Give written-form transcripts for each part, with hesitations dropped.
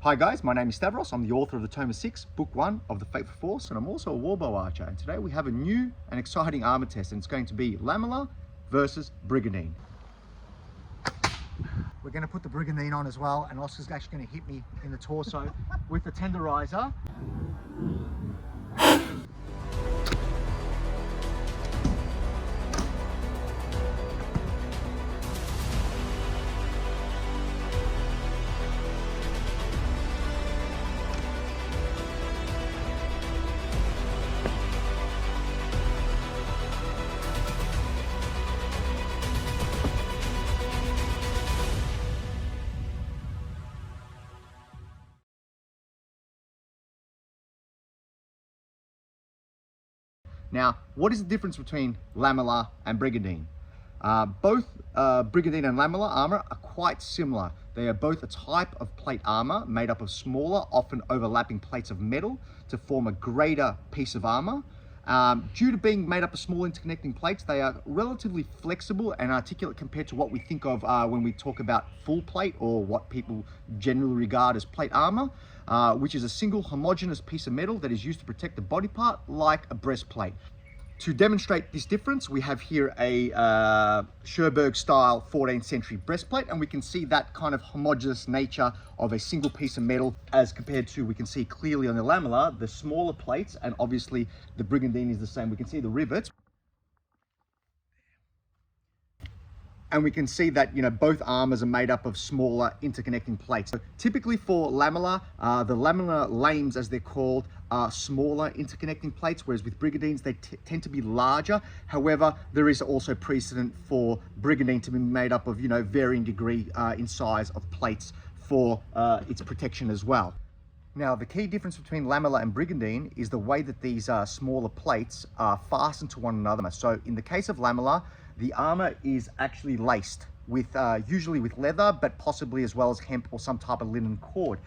Hi guys, my name is Stavros. I'm the author of the Tome of 6, Book 1 of the Fateful Force, and I'm also a Warbow archer. And today we have a new and exciting armor test, and it's going to be Lamaller versus Brigandine. We're going to put the Brigandine on as well, and Oscar's actually going to hit me in the torso with the tenderizer. Now, what is the difference between Lamaller and Brigandine? Both Brigandine and Lamellar armor are quite similar. They are both a type of plate armor made up of smaller, often overlapping plates of metal to form a greater piece of armor. Due to being made up of small interconnecting plates, they are relatively flexible and articulate compared to what we think of when we talk about full plate, or what people generally regard as plate armor, which is a single homogeneous piece of metal that is used to protect the body part like a breastplate. To demonstrate this difference, we have here a Sherman style 14th century breastplate, and we can see that kind of homogeneous nature of a single piece of metal as compared to, we can see clearly on the Lamellar, the smaller plates, and obviously the Brigandine is the same. We can see the rivets. And we can see that, both armors are made up of smaller interconnecting plates. So typically for Lamellar, the Lamellar lames, as they're called, are smaller interconnecting plates, whereas with Brigandines, they tend to be larger. However, there is also precedent for Brigandine to be made up of, varying degree in size of plates for its protection as well. Now, the key difference between Lamellar and Brigandine is the way that these smaller plates are fastened to one another. So in the case of Lamellar, the armor is actually laced with usually with leather, but possibly as well as hemp or some type of linen cord.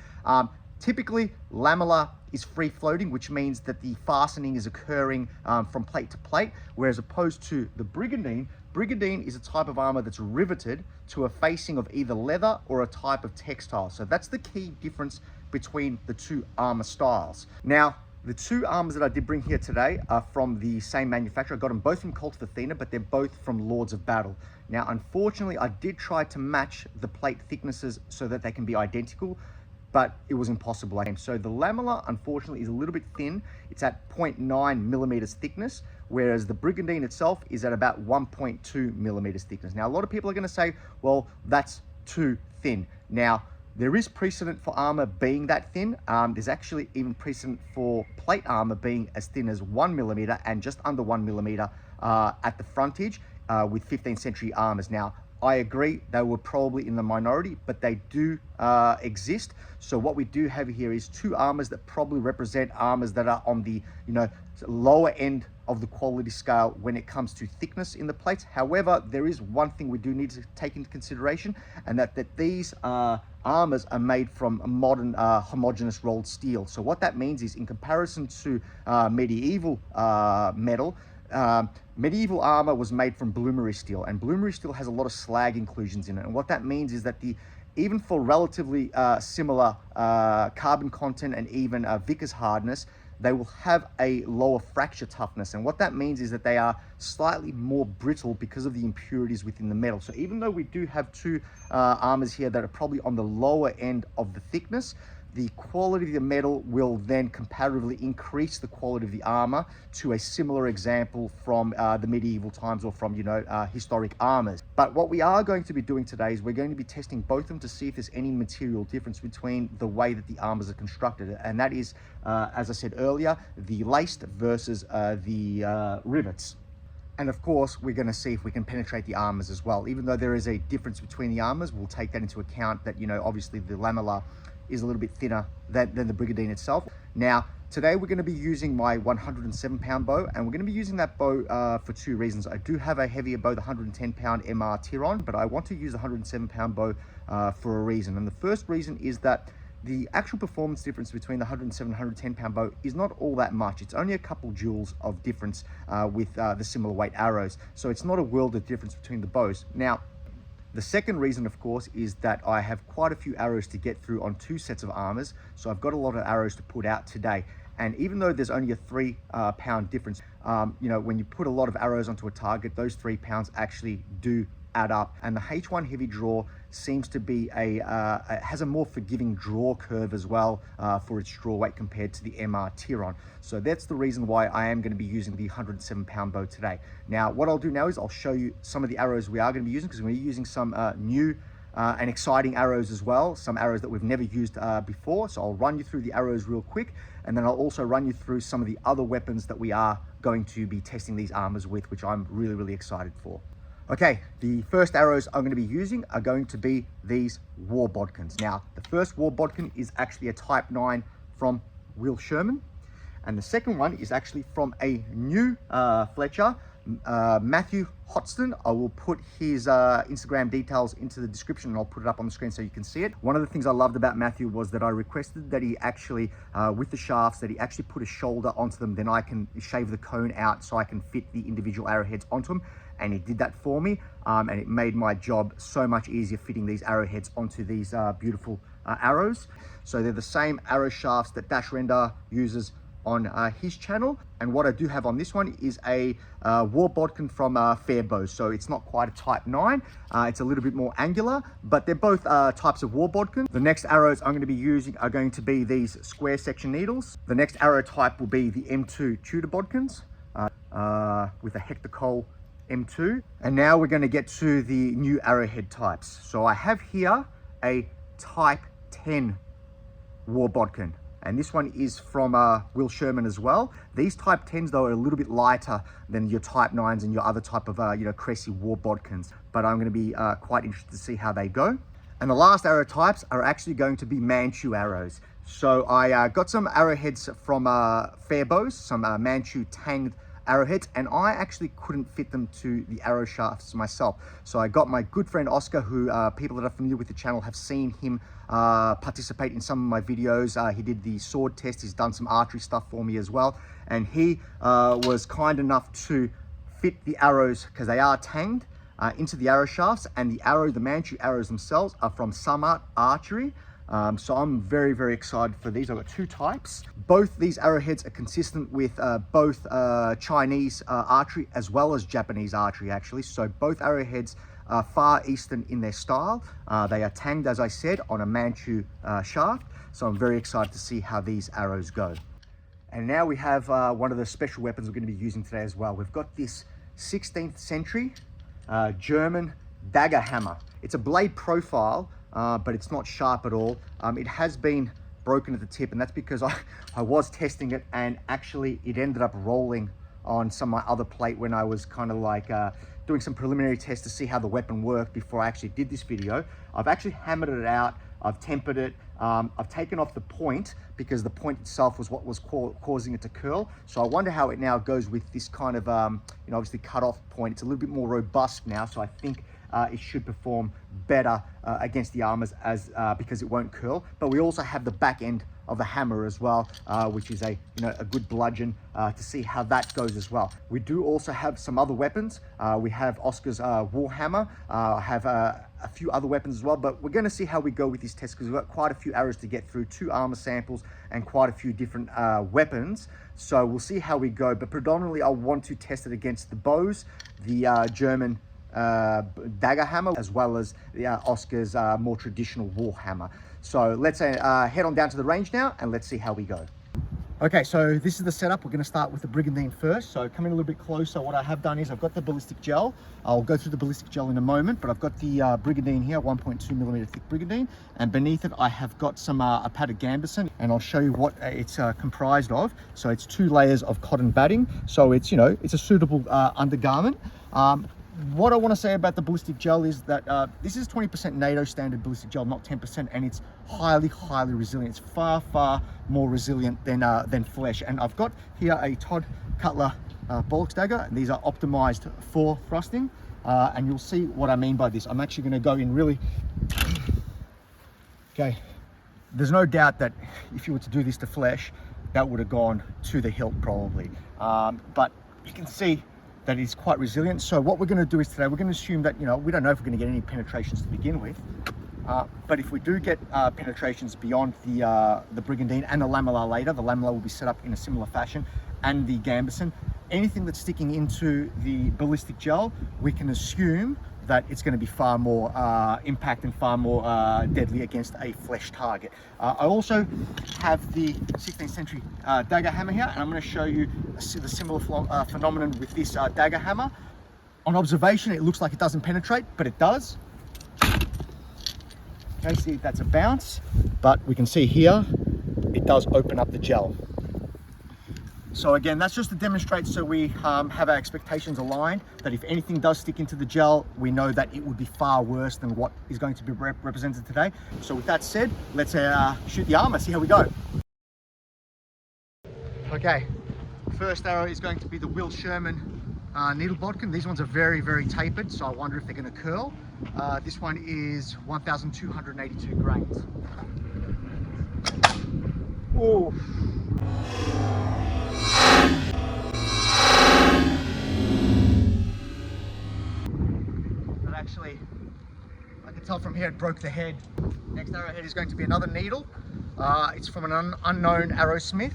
Typically, Lamellar is free floating, which means that the fastening is occurring from plate to plate, whereas opposed to the Brigandine, Brigandine is a type of armor that's riveted to a facing of either leather or a type of textile. So that's the key difference between the two armor styles. Now, the two armors that I did bring here today are from the same manufacturer. I got them both from Kult of Athena, but they're both from Lords of Battle. Now, unfortunately, I did try to match the plate thicknesses so that they can be identical, but it was impossible. So the Lamellar, unfortunately, is a little bit thin. It's at 0.9 millimeters thickness, whereas the Brigandine itself is at about 1.2 millimeters thickness. Now, a lot of people are going to say, well, that's too thin. Now, there is precedent for armor being that thin. There's actually even precedent for plate armor being as thin as 1 millimeter and just under 1 millimeter at the frontage with 15th century armors. Now, I agree, they were probably in the minority, but they do exist. So what we do have here is two armors that probably represent armors that are on the lower end of the quality scale when it comes to thickness in the plates. However, there is one thing we do need to take into consideration, and that these armors are made from a modern homogeneous rolled steel. So what that means is, in comparison to medieval metal, medieval armor was made from bloomery steel, and bloomery steel has a lot of slag inclusions in it. And what that means is that even for relatively similar carbon content and even Vickers hardness, they will have a lower fracture toughness. And what that means is that they are slightly more brittle because of the impurities within the metal. So even though we do have two armors here that are probably on the lower end of the thickness, the quality of the metal will then comparatively increase the quality of the armor to a similar example from the medieval times, or from historic armors. But what we are going to be doing today is we're going to be testing both of them to see if there's any material difference between the way that the armors are constructed, and that is, as I said earlier, the laced versus the rivets. And of course, we're going to see if we can penetrate the armors as well. Even though there is a difference between the armors, we'll take that into account, that obviously the Lamellar is a little bit thinner than the Brigandine itself. Now, today we're going to be using my 107-pound bow, and we're going to be using that bow for two reasons. I do have a heavier bow, the 110-pound MR Tiron, but I want to use the 107-pound bow for a reason. And the first reason is that the actual performance difference between the 107 and 110-pound bow is not all that much. It's only a couple joules of difference with the similar weight arrows. So it's not a world of difference between the bows. Now, The second reason, of course, is that I have quite a few arrows to get through on 2 sets of armors. So I've got a lot of arrows to put out today. And even though there's only a 3 pound difference, you know, when you put a lot of arrows onto a target, those 3 pounds actually do add up. And the H1 Heavydraw seems to be has a more forgiving draw curve as well for its draw weight compared to the MR Tiron. So that's the reason why I am going to be using the 107 pound bow today. Now, what I'll do now is I'll show you some of the arrows we are going to be using, because we're using some new and exciting arrows as well, some arrows that we've never used before. So I'll run you through the arrows real quick, and then I'll also run you through some of the other weapons that we are going to be testing these armors with, which I'm really, really excited for. Okay, the first arrows I'm going to be using are going to be these war bodkins. Now, the first war bodkin is actually a Type 9 from Will Sherman, and the second one is actually from a new Fletcher, Matthew Hotson. I will put his Instagram details into the description, and I'll put it up on the screen so you can see it. One of the things I loved about Matthew was that I requested that he actually, with the shafts, that he actually put a shoulder onto them, then I can shave the cone out so I can fit the individual arrowheads onto them. And he did that for me, and it made my job so much easier fitting these arrowheads onto these beautiful arrows. So they're the same arrow shafts that Dash Render uses on his channel, and what I do have on this one is a war bodkin from Fairbows. So it's not quite a Type 9, it's a little bit more angular, but they're both types of war bodkin. The next arrows I'm going to be using are going to be these square section needles. The next arrow type will be the M2 Tudor bodkins with a hectocol M2. And now we're going to get to the new arrowhead types. So I have here a Type 10 war bodkin, and this one is from Will Sherman as well. These Type 10s though are a little bit lighter than your Type 9s and your other type of you know, Cressy war bodkins, but I'm going to be quite interested to see how they go. And the last arrow types are actually going to be Manchu arrows. So I got some arrowheads from Fairbows, some Manchu tanged arrowheads, and I actually couldn't fit them to the arrow shafts myself. So I got my good friend Oscar, who people that are familiar with the channel have seen him participate in some of my videos. He did the sword test, he's done some archery stuff for me as well, and he was kind enough to fit the arrows, because they are tanged, into the arrow shafts, and the Manchu arrows themselves are from Samart Archery. So I'm very, very excited for these. I've got 2 types. Both these arrowheads are consistent with both Chinese archery as well as Japanese archery, actually. So both arrowheads are Far Eastern in their style. They are tanged, as I said, on a Manchu shaft. So I'm very excited to see how these arrows go. And now we have one of the special weapons we're going to be using today as well. We've got this 16th century German dagger hammer. It's a blade profile, but it's not sharp at all. It has been broken at the tip, and that's because I was testing it, and actually it ended up rolling on some of my other plate when I was kind of like doing some preliminary tests to see how the weapon worked before I actually did this video. I've actually hammered it out, I've tempered it, I've taken off the point because the point itself was what was causing it to curl. So I wonder how it now goes with this kind of, you know, obviously cut off point. It's a little bit more robust now, so I think it should perform better against the armors because it won't curl. But we also have the back end of the hammer as well, which is a good bludgeon to see how that goes as well. We do also have some other weapons. We have Oscar's Warhammer. I have a few other weapons as well, but we're going to see how we go with this test, because we've got quite a few arrows to get through, 2 armor samples and quite a few different weapons. So we'll see how we go, but predominantly I want to test it against the bows, the German dagger hammer, as well as Oscar's more traditional war hammer. So let's head on down to the range now, and let's see how we go. Okay, so this is the setup. We're going to start with the Brigandine first. So coming a little bit closer, what I have done is I've got the ballistic gel. I'll go through the ballistic gel in a moment, but I've got the Brigandine here, 1.2mm thick Brigandine, and beneath it I have got some a padded Gambeson, and I'll show you what it's comprised of. So it's 2 layers of cotton batting, so it's, it's a suitable undergarment. What I want to say about the ballistic gel is that this is 20% NATO standard ballistic gel, not 10%, and it's highly, highly resilient. It's far, far more resilient than flesh. And I've got here a Todd Cutler bollocks dagger, and these are optimized for thrusting, and you'll see what I mean by this. I'm actually going to go in really... Okay, there's no doubt that if you were to do this to flesh, that would have gone to the hilt probably, but you can see that is quite resilient. So what we're going to do is today, we're going to assume that, you know, we don't know if we're going to get any penetrations to begin with. But if we do get penetrations beyond the Brigandine and the Lamellar later, the Lamellar will be set up in a similar fashion, and the Gambison, anything that's sticking into the ballistic gel, we can assume that it's going to be far more impact and far more deadly against a flesh target. I also have the 16th century dagger hammer here, and I'm going to show you the similar phenomenon with this dagger hammer. On observation, it looks like it doesn't penetrate, but it does. Okay, see, that's a bounce, but we can see here, it does open up the gel. So again, that's just to demonstrate, so we have our expectations aligned, that if anything does stick into the gel, we know that it would be far worse than what is going to be represented today. So with that said, let's shoot the armor, see how we go. Okay, first arrow is going to be the Will Sherman needle bodkin. These ones are very, very tapered, so I wonder if they're going to curl. This one is 1,282 grains. Oh. But actually, I can tell from here it broke the head. Next arrowhead is going to be another needle. It's from an unknown arrowsmith,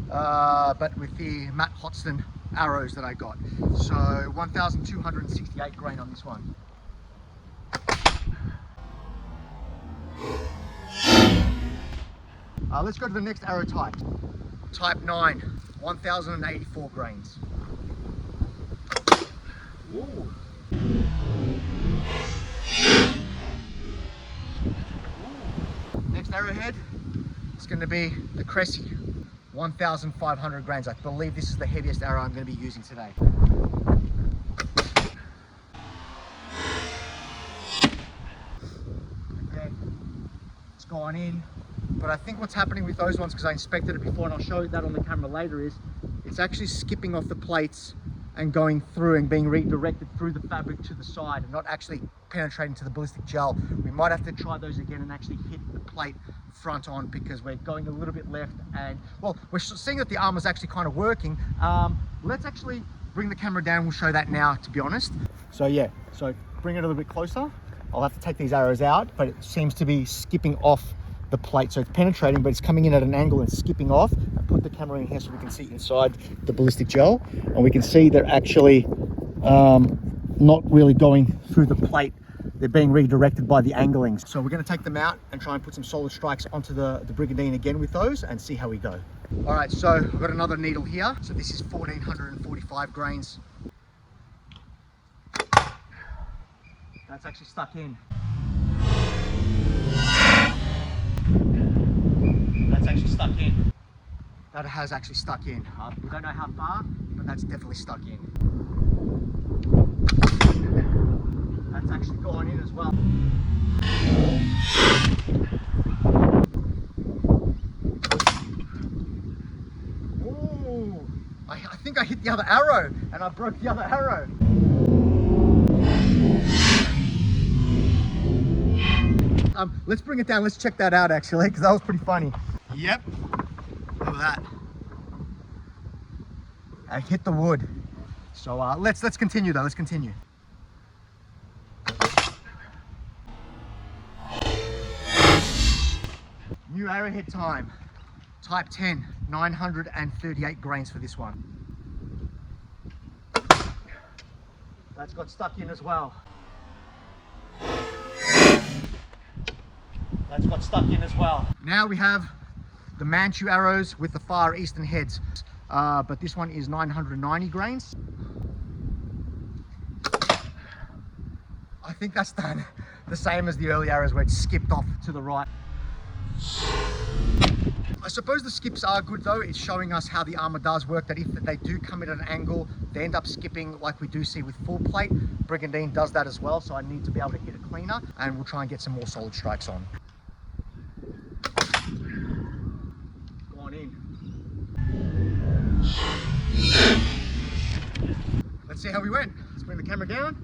but with the Matt Hotson arrows that I got. So 1,268 grain on this one. Let's go to the next arrow type. Type 9, 1,084 grains. Ooh. Next arrowhead is going to be the Cressy, 1,500 grains. I believe this is the heaviest arrow I'm going to be using today. Okay, it's gone in. But I think what's happening with those ones, because I inspected it before and I'll show you that on the camera later, is it's actually skipping off the plates and going through and being redirected through the fabric to the side and not actually penetrating to the ballistic gel. We might have to try those again and actually hit the plate front on, because we're going a little bit left, and well, we're seeing that the armor's actually kind of working. Let's actually bring the camera down. We'll show that now, to be honest. So yeah, so bring it a little bit closer. I'll have to take these arrows out, but it seems to be skipping off the plate, so it's penetrating, but it's coming in at an angle and skipping off. I put the camera in here so we can see inside the ballistic gel, and we can see they're actually not really going through the plate. They're being redirected by the angling. So we're going to take them out and try and put some solid strikes onto the Brigandine again with those and see how we go. All right, so I've got another needle here. So this is 1,445 grains. That's actually stuck in. That's actually stuck in. That has actually stuck in. We don't know how far, but that's definitely stuck in. That's actually gone in as well. Ooh, I think I hit the other arrow and I broke the other arrow. Let's bring it down. Let's check that out actually, because that was pretty funny. Yep, look at that. I hit the wood. So let's continue though. Let's continue. New arrowhead time. Type 10, 938 grains for this one. That's got stuck in as well. That's got stuck in as well. Now we have the Manchu arrows with the Far Eastern heads, but this one is 990 grains. I think that's done the same as the early arrows where it skipped off to the right. I suppose the skips are good though. It's showing us how the armor does work, that if they do come at an angle, they end up skipping like we do see with full plate. Brigandine does that as well, so I need to be able to hit it cleaner, and we'll try and get some more solid strikes on. Go on in. Let's see how we went. Let's bring the camera down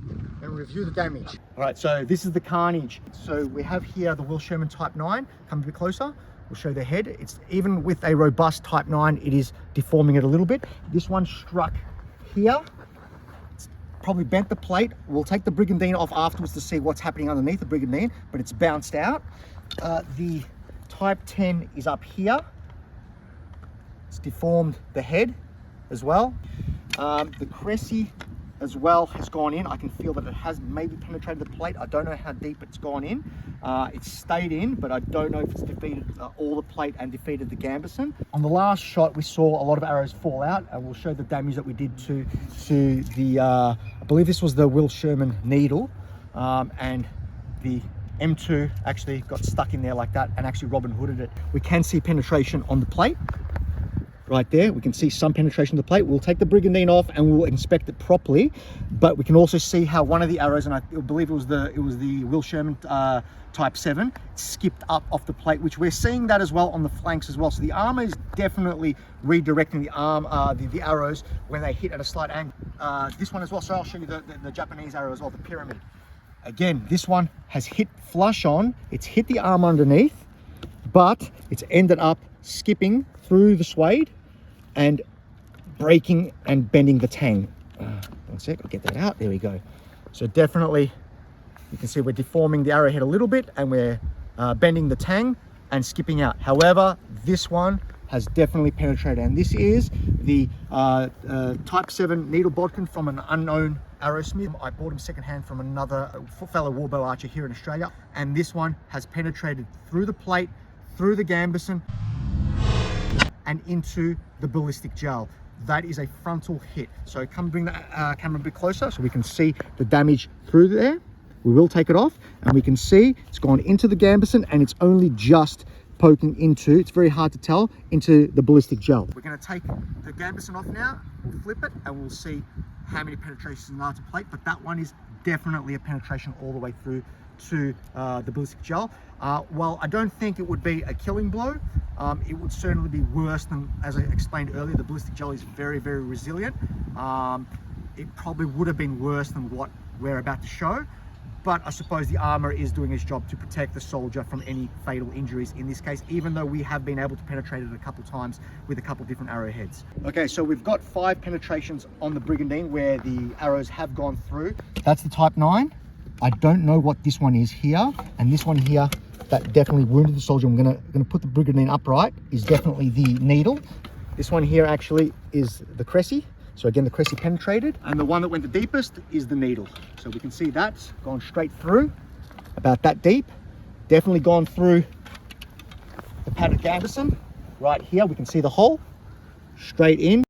and review the damage. All right, so this is the carnage. So we have here the Will Sherman Type 9. Come a bit closer. We'll show the head. It's even with a robust Type 9, it is deforming it a little bit. This one struck here. It's probably bent the plate. We'll take the Brigandine off afterwards to see what's happening underneath the Brigandine, but it's bounced out. The Type 10 is up here. It's deformed the head as well. The Cressy as well has gone in. I can feel that it has maybe penetrated the plate. I don't know how deep it's gone in. It's stayed in, but I don't know if it's defeated all the plate and defeated the gambeson. On the last shot, we saw a lot of arrows fall out, and we'll show the damage that we did to the, I believe this was the Will Sherman needle, and the M2 actually got stuck in there like that and actually Robin Hooded it. We can see penetration on the plate. Right there, we can see some penetration of the plate. We'll take the Brigandine off and we'll inspect it properly, but we can also see how one of the arrows, and I believe it was the Will Sherman Type 7, skipped up off the plate, which we're seeing that as well on the flanks as well. So the armor is definitely redirecting the arrows when they hit at a slight angle. This one as well, so I'll show you the Japanese arrow as well, the pyramid. Again, this one has hit flush on, it's hit the armor underneath, but it's ended up skipping through the suede and breaking and bending the tang. One sec, I'll get that out. There we go. So definitely, you can see we're deforming the arrowhead a little bit and we're bending the tang and skipping out. However, this one has definitely penetrated, and this is the Type 7 needle bodkin from an unknown arrowsmith. I bought him secondhand from another fellow Warbow archer here in Australia, and this one has penetrated through the plate, through the gambeson, and into the ballistic gel. That is a frontal hit. So come bring the camera a bit closer so we can see the damage through there. We will take it off and we can see it's gone into the gambeson and it's only just poking into, it's very hard to tell, into the ballistic gel. We're gonna take the gambeson off now, we'll flip it and we'll see how many penetrations are to plate, but that one is definitely a penetration all the way through to the ballistic gel. While I don't think it would be a killing blow, it would certainly be worse than, as I explained earlier, the ballistic gel is very, very resilient. It probably would have been worse than what we're about to show, but I suppose the armor is doing its job to protect the soldier from any fatal injuries in this case, even though we have been able to penetrate it a couple times with a couple different arrowheads. Okay, so we've got 5 penetrations on the Brigandine where the arrows have gone through. That's the Type 9. I don't know what this one is here, and this one here that definitely wounded the soldier. I'm gonna put the Brigandine upright, is definitely the needle. This one here actually is the Cressy. So again, the Cressy penetrated, and the one that went the deepest is the needle. So we can see that's gone straight through, about that deep. Definitely gone through the padded gambeson. Right here, we can see the hole, straight in.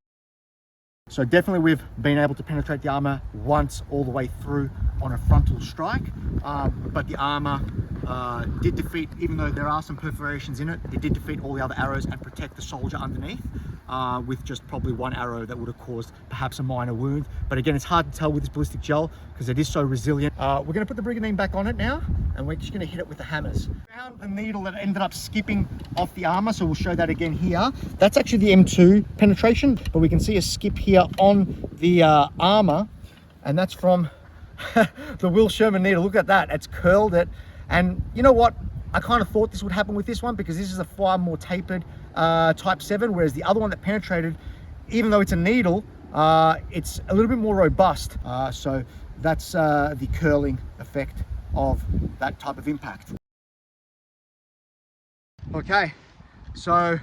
So definitely we've been able to penetrate the armor once all the way through on a frontal strike, but the armor did defeat, even though there are some perforations in it, it did defeat all the other arrows and protect the soldier underneath with just probably one arrow that would have caused perhaps a minor wound. But again, it's hard to tell with this ballistic gel because it is so resilient. We're going to put the Brigandine back on it now, and we're just going to hit it with the hammers. Found the needle that ended up skipping off the armor, so we'll show that again here. That's actually the M2 penetration, but we can see a skip here on the armor, and that's from the Will Sherman needle. Look at that, it's curled it. And you know what, I kind of thought this would happen with this one because this is a far more tapered Type 7, whereas the other one that penetrated, even though it's a needle, it's a little bit more robust. So that's the curling effect of that type of impact. Okay, so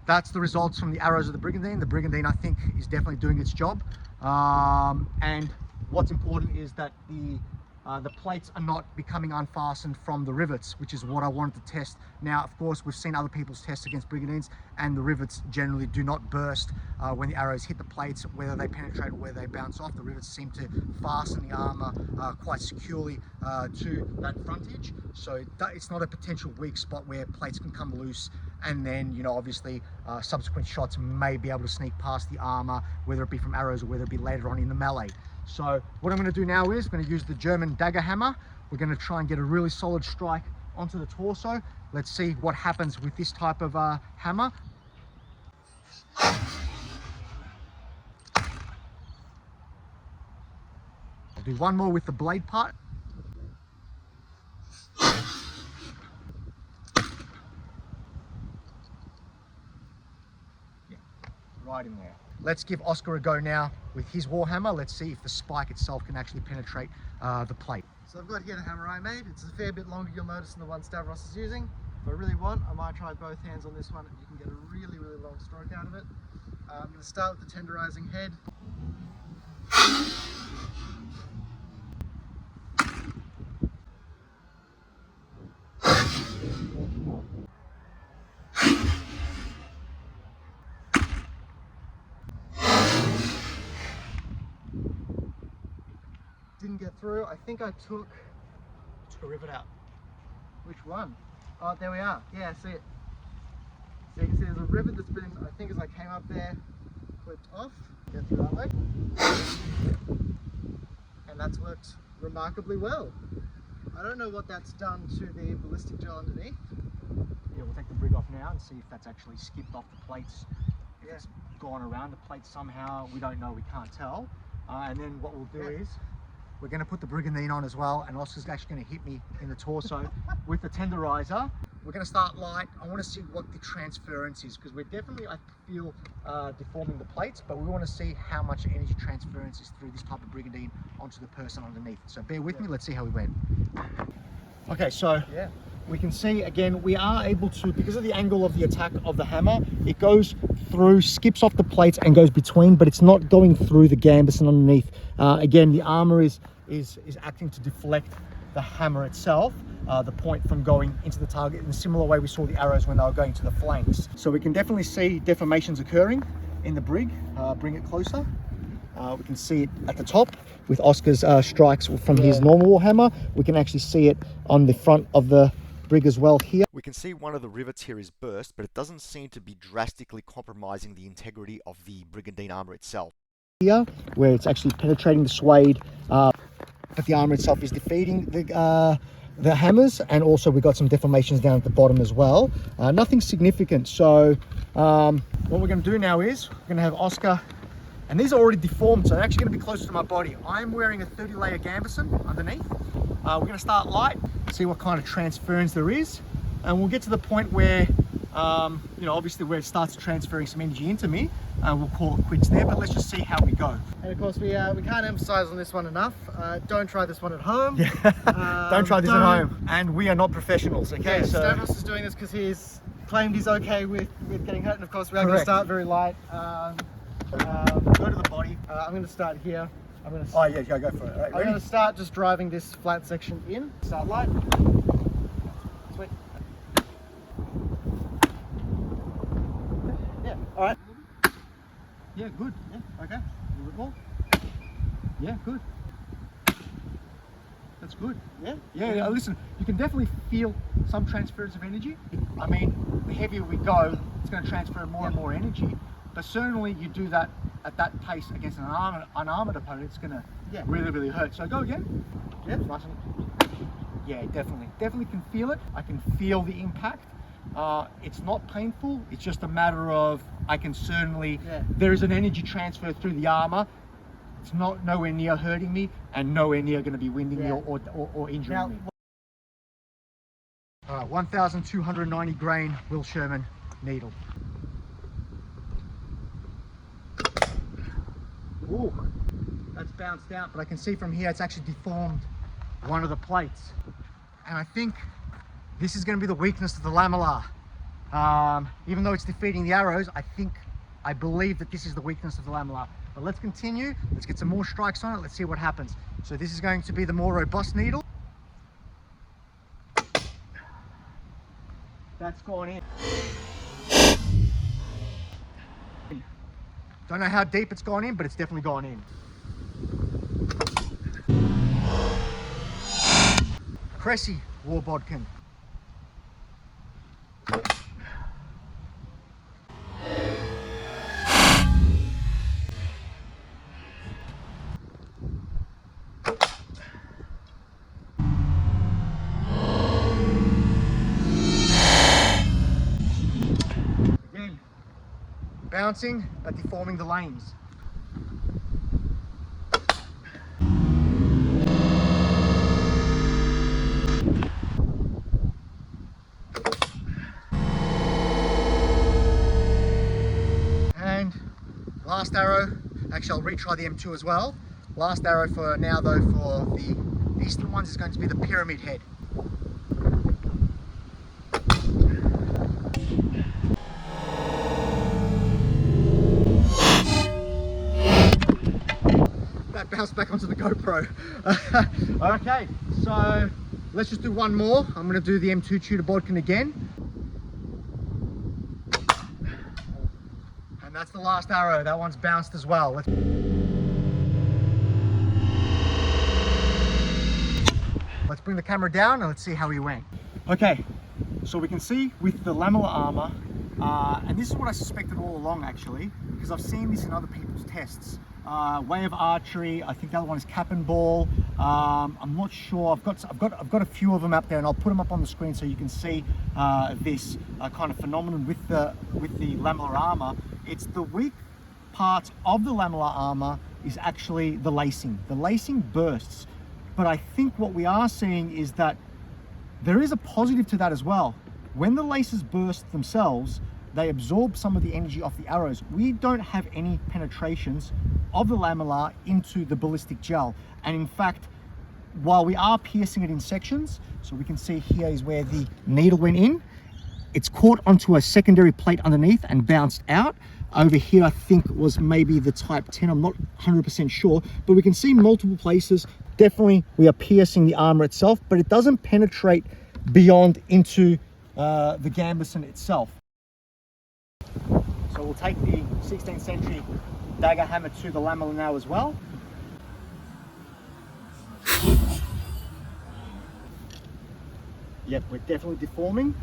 that's the results from the arrows of the Brigandine. The Brigandine, I think, is definitely doing its job. And what's important is that the plates are not becoming unfastened from the rivets, which is what I wanted to test. Now, of course, we've seen other people's tests against Brigandines, and the rivets generally do not burst when the arrows hit the plates, whether they penetrate or whether they bounce off. The rivets seem to fasten the armor quite securely to that frontage, so it's not a potential weak spot where plates can come loose, and then, you know, obviously subsequent shots may be able to sneak past the armor, whether it be from arrows or whether it be later on in the melee. So what I'm going to do now is I'm going to use the German Dagger hammer. We're going to try and get a really solid strike onto the torso. Let's see what happens with this type of hammer. I'll do one more with the blade part. Yeah, right in there. let's give Oscar a go now with his Warhammer. Let's see if the spike itself can actually penetrate the plate. So I've got here the hammer I made. It's a fair bit longer, you'll notice, than the one Stavros is using. If I really want, I might try both hands on this one and you can get a really, really long stroke out of it. I'm going to start with the tenderizing head. Didn't get through. I think I took A rivet out. which one? Oh, there we are. Yeah, see it. So you can see there's a rivet that's been, I think as I came up there, clipped off. Get through that way. And that's worked remarkably well. I don't know what that's done to the ballistic gel underneath. Yeah, we'll take the brig off now and see if that's actually skipped off the plates. If Yeah. it's gone around the plate somehow, we don't know, we can't tell. And then what we'll do is we're going to put the Brigandine on as well, and Oscar's actually going to hit me in the torso with the tenderizer. We're going to start light. I want to see what the transference is, because we're definitely, I feel, deforming the plates, but we want to see how much energy transference is through this type of Brigandine onto the person underneath. So bear with me, let's see how we went. Okay, so we can see again, we are able to, because of the angle of the attack of the hammer, it goes through, skips off the plates and goes between, but it's not going through the gambeson underneath. Again, the armor is acting to deflect the hammer itself, the point from going into the target in a similar way we saw the arrows when they were going to the flanks. So we can definitely see deformations occurring in the brig. Bring it closer. We can see it at the top with Oscar's strikes from his normal hammer. We can actually see it on the front of the brig as well here. We can see one of the rivets here is burst, but it doesn't seem to be drastically compromising the integrity of the Brigandine armor itself. Here, where it's actually penetrating the suede, but the armor itself is defeating the hammers, and also we've got some deformations down at the bottom as well. Nothing significant. So what we're going to do now is we're going to have Oscar, and these are already deformed, so they're actually going to be closer to my body. I'm wearing a 30-layer gambeson underneath. We're going to start light, see what kind of transference there is, and we'll get to the point where, you know, obviously where it starts transferring some energy into me, we'll call it quits there, but let's just see how we go. And of course, we can't emphasize on this one enough. Don't try this one at home. Don't try this at home. And we are not professionals, okay? Yeah, so Stavros is doing this because he's claimed he's okay with getting hurt, and of course we are going to start very light. go to the body. I'm going to start here. Oh yeah, go for it. All right, I'm going ready? to start just driving this flat section in. Start light. Sweet. Yeah. All right. Yeah, good. Yeah, okay. A little bit more. Yeah, good. That's good. Yeah. Yeah, listen, you can definitely feel some transference of energy. I mean, the heavier we go, it's going to transfer more and more energy. But certainly you do that at that pace against an unarmored opponent, it's going to really, really hurt. So go again. Yeah, nice and... Yeah, definitely can feel it. I can feel the impact. It's not painful. It's just a matter of, I can certainly, there is an energy transfer through the armor. It's not nowhere near hurting me and nowhere near going to be winding me or injuring me. All right, 1,290 grain Will Sherman needle. Ooh, that's bounced out, but I can see from here it's actually deformed one of the plates. And I think this is going to be the weakness of the Lamaller. Even though it's defeating the arrows, I believe that this is the weakness of the Lamaller. But let's continue. Let's get some more strikes on it. Let's see what happens. So this is going to be the more robust needle. That's gone in. Don't know how deep it's gone in, but it's definitely gone in. Cressy Warbodkin. Again, bouncing but deforming the lanes. Last arrow, actually I'll retry the M2 as well. Last arrow for now though for the eastern ones is going to be the pyramid head. That bounced back onto the GoPro. Okay, so let's just do one more. I'm going to do the M2 Tudor Bodkin again. And that's the last arrow. That one's bounced as well. Let's bring the camera down and let's see how he went. Okay, so we can see with the Lamellar armor, and this is what I suspected all along actually, because I've seen this in other people's tests. Way of Archery, I think the other one is Cap and Ball. I'm not sure. I've got a few of them up there, and I'll put them up on the screen so you can see this kind of phenomenon with the Lamellar armor. It's the weak part of the Lamellar armor is actually the lacing. The lacing bursts, but I think what we are seeing is that there is a positive to that as well. When the laces burst themselves, they absorb some of the energy off the arrows. We don't have any penetrations of the Lamellar into the ballistic gel. And in fact, while we are piercing it in sections, so we can see here is where the needle went in, it's caught onto a secondary plate underneath and bounced out. Over here, I think was maybe the type 10, I'm not 100% sure, but we can see multiple places. Definitely we are piercing the armor itself, but it doesn't penetrate beyond into the gambeson itself. So we'll take the 16th century dagger hammer to the Lamellar now as well. Yep, we're definitely deforming,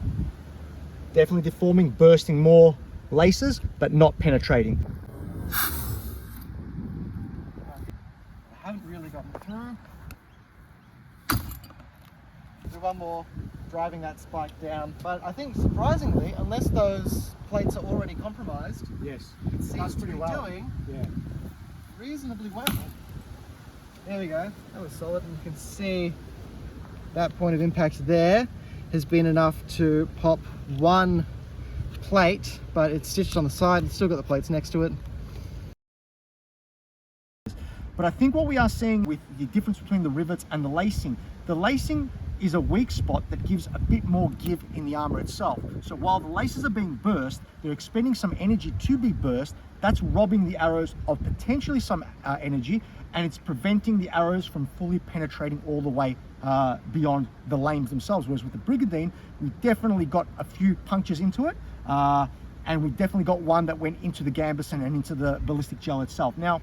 bursting more laces, but not penetrating. I haven't really gotten through. Do one more, driving that spike down. But I think surprisingly, unless those plates are already compromised, Yes, it seems to be doing yeah. reasonably well. There we go, that was solid, and you can see that point of impact there has been enough to pop one plate, but it's stitched on the side. It's still got the plates next to it. But I think what we are seeing with the difference between the rivets and the lacing is a weak spot that gives a bit more give in the armor itself. So while the laces are being burst, they're expending some energy to be burst. That's robbing the arrows of potentially some energy, and it's preventing the arrows from fully penetrating all the way beyond the lames themselves. Whereas with the Brigandine, we definitely got a few punctures into it, and we definitely got one that went into the gambeson and into the ballistic gel itself. Now,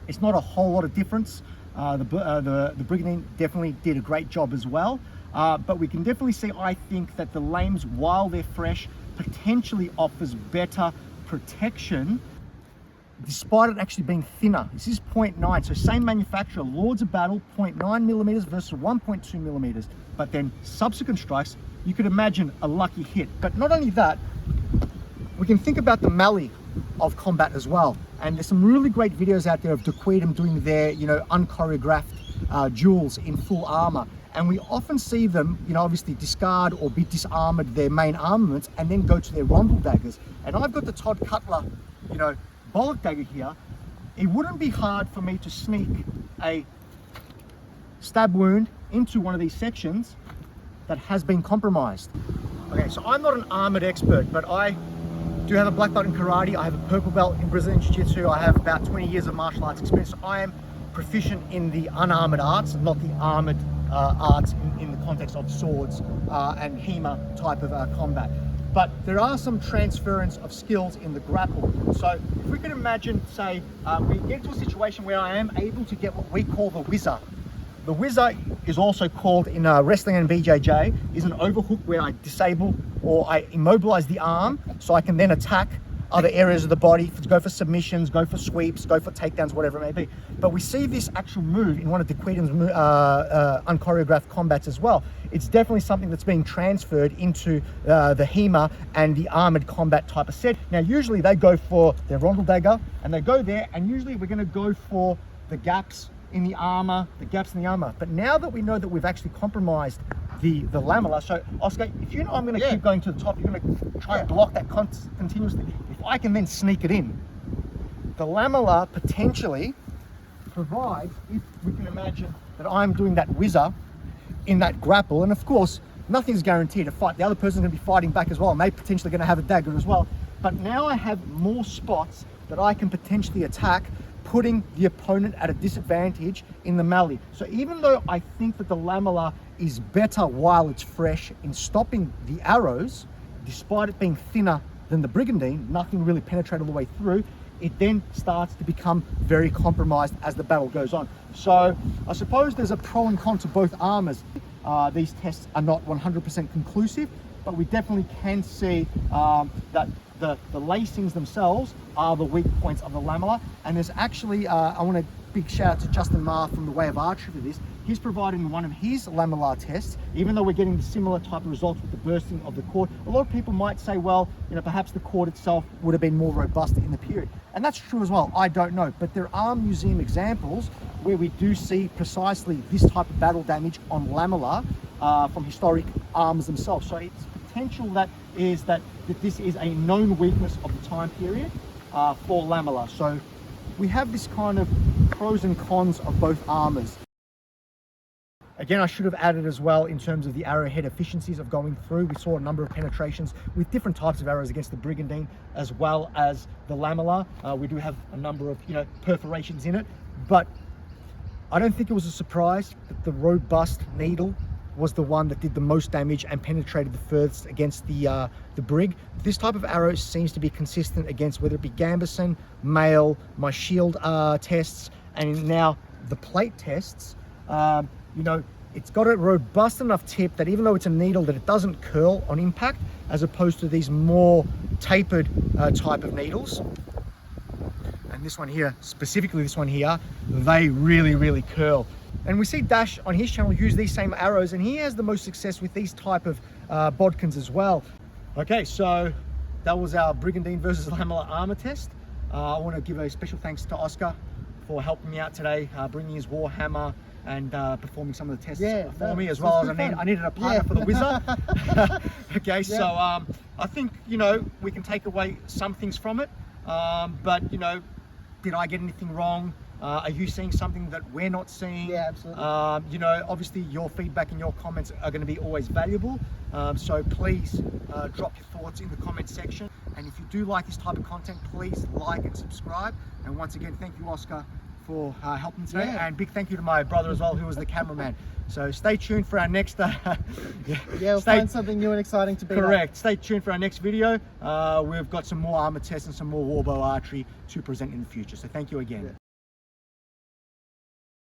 it's not a whole lot of difference. The Brigandine definitely did a great job as well, but we can definitely see, I think, that the lames, while they're fresh, potentially offers better protection despite it actually being thinner. This is 0.9, so same manufacturer, Lords of Battle, 0.9 millimeters versus 1.2 millimeters. But then subsequent strikes, you could imagine a lucky hit. But not only that, we can think about the melee of combat as well. And there's some really great videos out there of Dequidum doing their, unchoreographed duels in full armor. And we often see them, obviously discard or be disarmored their main armaments and then go to their rondel daggers. And I've got the Todd Cutler, bollock dagger here. It wouldn't be hard for me to sneak a stab wound into one of these sections that has been compromised. Okay, so I'm not an armored expert, but I do have a black belt in karate. I have a purple belt in Brazilian Jiu-Jitsu. I have about 20 years of martial arts experience. So I am proficient in the unarmored arts, not the armored arts in the context of swords and HEMA type of combat. But there are some transference of skills in the grapple. So if we can imagine, say, we get to a situation where I am able to get what we call the whizzer. The whizzer is also called in wrestling and BJJ, is an overhook where I disable or I immobilize the arm so I can then attack other areas of the body, go for submissions, go for sweeps, go for takedowns, whatever it may be. But we see this actual move in one of Dequidum's unchoreographed combats as well. It's definitely something that's being transferred into the HEMA and the armored combat type of set. Now, usually they go for their rondel dagger and they go there, and usually we're going to go for the gaps in the armor, But now that we know that we've actually compromised the Lamellar, so Oscar, if you know I'm going to keep going to the top, you're going to try and block that continuously. If I can then sneak it in, the Lamellar potentially provides, if we can imagine that I'm doing that whizzer in that grapple, and of course, nothing's guaranteed to fight. The other person's going to be fighting back as well, and they're potentially going to have a dagger as well. But now I have more spots that I can potentially attack, putting the opponent at a disadvantage in the melee. So even though I think that the Lamellar is better while it's fresh in stopping the arrows, despite it being thinner than the Brigandine, nothing really penetrated all the way through, it then starts to become very compromised as the battle goes on. So I suppose there's a pro and con to both armors. These tests are not 100% conclusive, but we definitely can see that the lacings themselves are the weak points of the Lamellar. And there's actually, I want to big shout out to Justin Marr from the Way of Archery for this. He's providing one of his Lamellar tests, even though we're getting the similar type of results with the bursting of the cord. A lot of people might say, well, you know, perhaps the cord itself would have been more robust in the period. And that's true as well, I don't know. But there are museum examples where we do see precisely this type of battle damage on Lamellar from historic arms themselves. So it's potential that this is a known weakness of the time period for Lamellar. So we have this kind of pros and cons of both armors. Again, I should have added as well in terms of the arrowhead efficiencies of going through. We saw a number of penetrations with different types of arrows against the Brigandine as well as the Lamellar. We do have a number of, you know, perforations in it, but I don't think it was a surprise that the robust needle was the one that did the most damage and penetrated the furthest against the Brig. This type of arrow seems to be consistent against whether it be Gambesson, Mail, my shield tests, and now the plate tests. You know, it's got a robust enough tip that even though it's a needle, that it doesn't curl on impact, as opposed to these more tapered type of needles. And this one here, specifically this one here, they really curl. And we see Dash on his channel use these same arrows, and he has the most success with these type of bodkins as well. Okay, so that was our Brigandine versus Lamellar armor test. I want to give a special thanks to Oscar for helping me out today, bringing his Warhammer and performing some of the tests for me, as well as I needed a partner for the whizzer. Okay, so I think, you know, we can take away some things from it, but, you know, did I get anything wrong? Are you seeing something that we're not seeing? Yeah, absolutely. You know, obviously your feedback and your comments are going to be always valuable. So please drop your thoughts in the comment section. And if you do like this type of content, please like and subscribe. And once again, thank you, Oscar, for helping today. And big thank you to my brother as well, who was the cameraman. So stay tuned for our next we'll find something new and exciting to be correct. Stay tuned for our next video. We've got some more armor tests and some more Warbow archery to present in the future. So thank you again.